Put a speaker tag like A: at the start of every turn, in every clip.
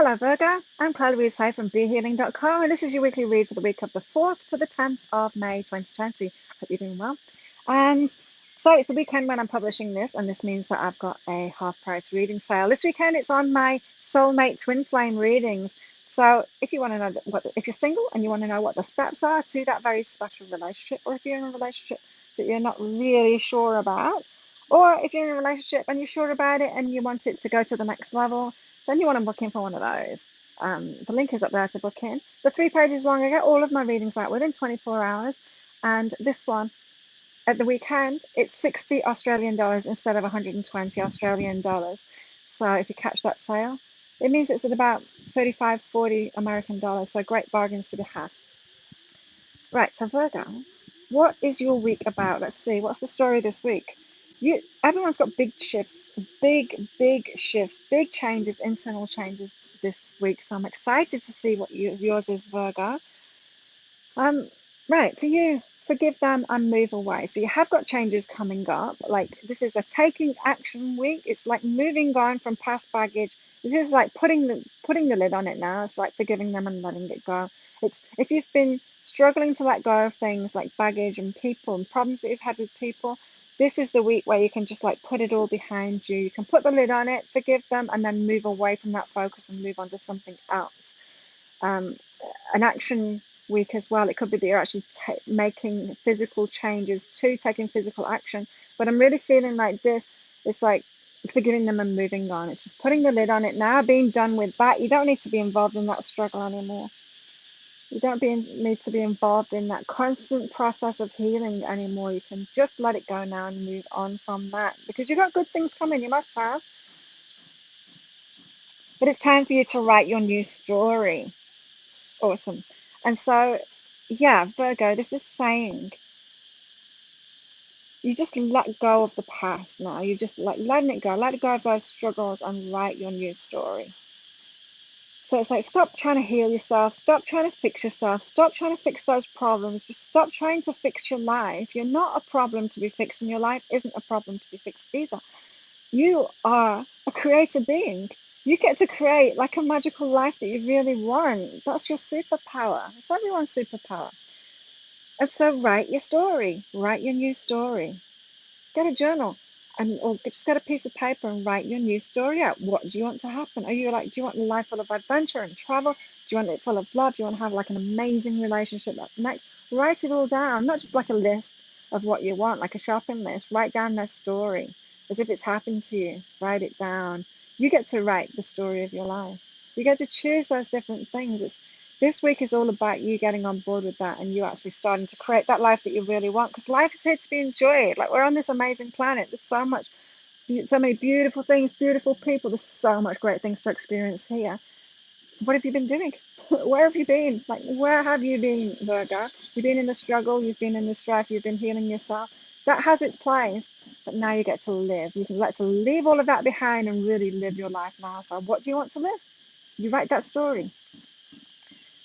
A: Hello Virgo, I'm Chloe Louise Hay from BeHealing.com and this is your weekly read for the week of the 4th to the 10th of May 2020. Hope you're doing well. And so it's the weekend when I'm publishing this, and this means that I've got a half price reading sale. This weekend it's on my soulmate twin flame readings. So if you want to know if you're single and you want to know what the steps are to that very special relationship, or if you're in a relationship that you're not really sure about, or if you're in a relationship and you're sure about it and you want it to go to the next level, then you want to book in for one of those. The link is up there to book in. The 3 pages long. I get all of my readings out within 24 hours. And this one, at the weekend, it's 60 Australian dollars instead of 120 Australian dollars. So if you catch that sale, it means it's at about 35, 40 American dollars. So great bargains to be had. Right, so Virgo, what is your week about? Let's see, what's the story this week? Everyone's got big shifts, big shifts, big changes, internal changes this week. So I'm excited to see what yours is, Virgo. Right, for you, forgive them and move away. So you have got changes coming up. Like this is a taking action week. It's like moving on from past baggage. This is like putting the lid on it now. It's like forgiving them and letting it go. It's if you've been struggling to let go of things like baggage and people and problems that you've had with people, this is the week where you can just like put it all behind you. You can put the lid on it, forgive them, and then move away from that focus and move on to something else. An action week as well. It could be that you're actually making physical changes to taking physical action. But I'm really feeling like this. It's like forgiving them and moving on. It's just putting the lid on it now, being done with that. You don't need to be involved in that struggle anymore. You don't need to be involved in that constant process of healing anymore. You can just let it go now and move on from that because you've got good things coming. You must have. But it's time for you to write your new story. Awesome. And so, yeah, Virgo, this is saying you just let go of the past now. You just like letting it go. Let it go of those struggles and write your new story. So it's like stop trying to heal yourself, stop trying to fix yourself, stop trying to fix those problems, just stop trying to fix your life. You're not a problem to be fixed, and your life isn't a problem to be fixed either. You are a creator being. You get to create like a magical life that you really want. That's your superpower. It's everyone's superpower. And so write your story, write your new story. Get a journal or just get a piece of paper and write your new story out. What do you want to happen? Are you like, do you want a life full of adventure and travel? Do you want it full of love? Do you want to have like an amazing relationship next? Write it all down, not just like a list of what you want, like a shopping list. Write down their story as if it's happened to you. Write it down. You get to write the story of your life. You get to choose those different things. This week is all about you getting on board with that and you actually starting to create that life that you really want, because life is here to be enjoyed. Like, we're on this amazing planet. There's so many beautiful things, beautiful people. There's so much great things to experience here. What have you been doing? Where have you been? Like, where have you been, Virgo? You've been in the struggle, you've been in the strife, you've been healing yourself. That has its place, but now you get to live. You can let to leave all of that behind and really live your life now. So what do you want to live? You write that story.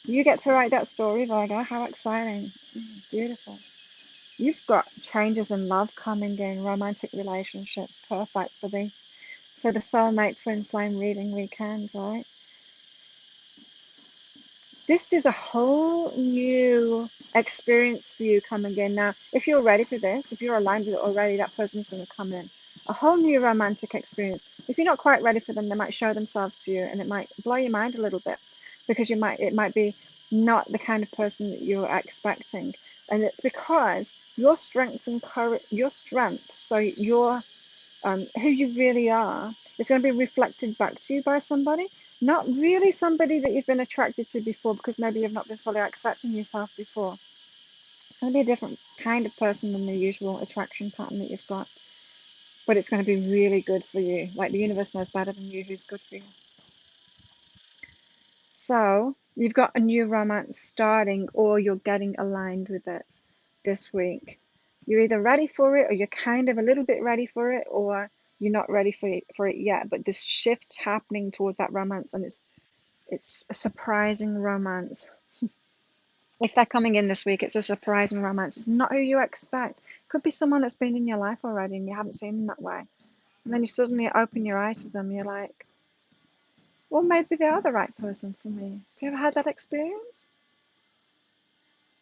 A: You get to write that story, Virgo. How exciting. Beautiful. You've got changes in love coming in, romantic relationships, perfect for the soulmate twin flame reading weekend, right? This is a whole new experience for you coming in. Now, if you're ready for this, if you're aligned with it already, that person's going to come in. A whole new romantic experience. If you're not quite ready for them, they might show themselves to you and it might blow your mind a little bit, because it might be not the kind of person that you're expecting. And it's because your strengths and courage, your strengths, so who you really are, is going to be reflected back to you by somebody. Not really somebody that you've been attracted to before, because maybe you've not been fully accepting yourself before. It's going to be a different kind of person than the usual attraction pattern that you've got. But it's going to be really good for you. Like, the universe knows better than you who's good for you. So you've got a new romance starting, or you're getting aligned with it this week. You're either ready for it, or you're kind of a little bit ready for it, or you're not ready for it yet. But this shift's happening toward that romance, and it's a surprising romance. If they're coming in this week, it's a surprising romance. It's not who you expect. It could be someone that's been in your life already and you haven't seen them that way. And then you suddenly open your eyes to them, you're like, Or maybe they are the right person for me. Have you ever had that experience?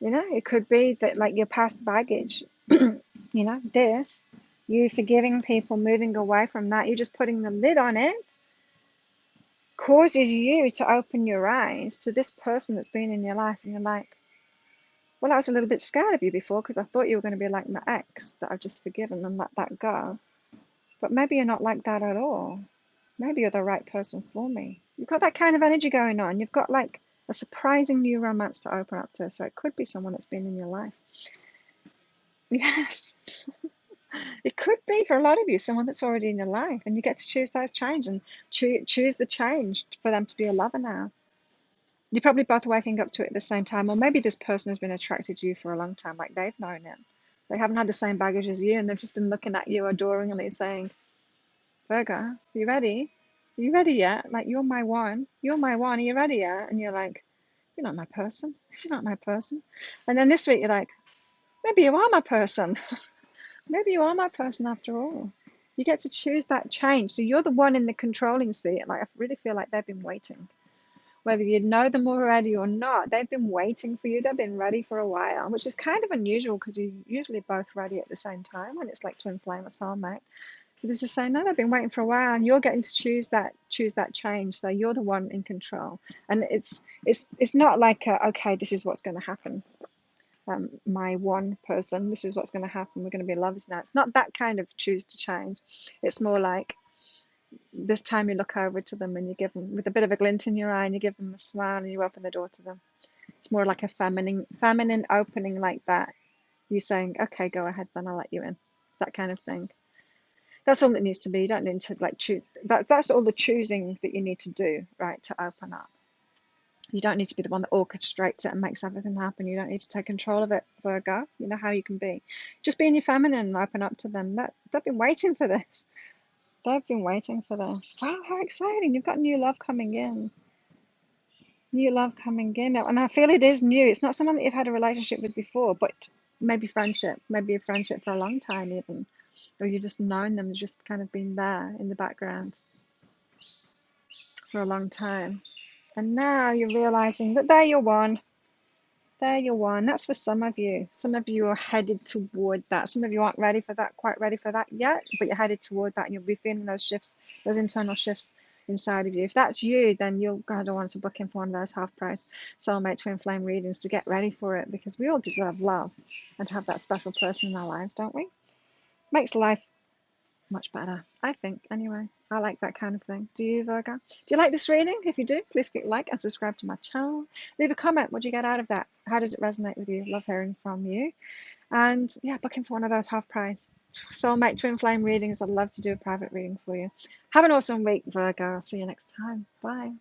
A: It could be that like your past baggage, this, you forgiving people, moving away from that, you're just putting the lid on it, causes you to open your eyes to this person that's been in your life, and you're like, well, I was a little bit scared of you before because I thought you were going to be like my ex that I've just forgiven and let that go. But maybe you're not like that at all. Maybe you're the right person for me. You've got that kind of energy going on. You've got like a surprising new romance to open up to. So it could be someone that's been in your life. Yes, it could be for a lot of you, someone that's already in your life, and you get to choose those change and choose the change for them to be a lover now. You're probably both waking up to it at the same time, or maybe this person has been attracted to you for a long time, like they've known it. They haven't had the same baggage as you, and they've just been looking at you adoringly, saying, Virgo, are you ready? Are you ready yet? Like, you're my one. You're my one. Are you ready yet? And you're like, you're not my person. You're not my person. And then this week, you're like, maybe you are my person. Maybe you are my person after all. You get to choose that change. So you're the one in the controlling seat. Like, I really feel like they've been waiting. Whether you know them already or not, they've been waiting for you. They've been ready for a while, which is kind of unusual because you're usually both ready at the same time when it's like twin flame or soulmate. But it's just saying, no, they've been waiting for a while, and you're getting to choose that change. So you're the one in control, and it's not like okay, this is what's going to happen. My one person, this is what's going to happen. We're going to be lovers now. It's not that kind of choose to change. It's more like this time you look over to them and you give them with a bit of a glint in your eye, and you give them a smile, and you open the door to them. It's more like a feminine opening like that. You saying, okay, go ahead, then I'll let you in. That kind of thing. That's all it needs to be. You don't need to like choose. That's all the choosing that you need to do, right, to open up. You don't need to be the one that orchestrates it and makes everything happen. You don't need to take control of it, Virgo. You know how you can be. Just be in your feminine and open up to them. They've been waiting for this. They've been waiting for this. Wow, how exciting. You've got new love coming in. New love coming in. And I feel it is new. It's not someone that you've had a relationship with before, but maybe friendship. Maybe a friendship for a long time even. Or you've just known them, just kind of been there in the background for a long time. And now you're realizing that they're your one. They're your one. That's for some of you. Some of you are headed toward that. Some of you aren't ready for that, quite ready for that yet, but you're headed toward that, and you'll be feeling those shifts, those internal shifts inside of you. If that's you, then you're going to want to book in for one of those half-price soulmate twin flame readings to get ready for it, because we all deserve love and to have that special person in our lives, don't we? Makes life much better, I think. Anyway, I like that kind of thing. Do you, Virgo? Do you like this reading? If you do, please click like and subscribe to my channel. Leave a comment. What do you get out of that? How does it resonate with you? Love hearing from you. And yeah, book in for one of those half price soulmate twin flame readings. I'd love to do a private reading for you. Have an awesome week, Virgo. I'll see you next time. Bye.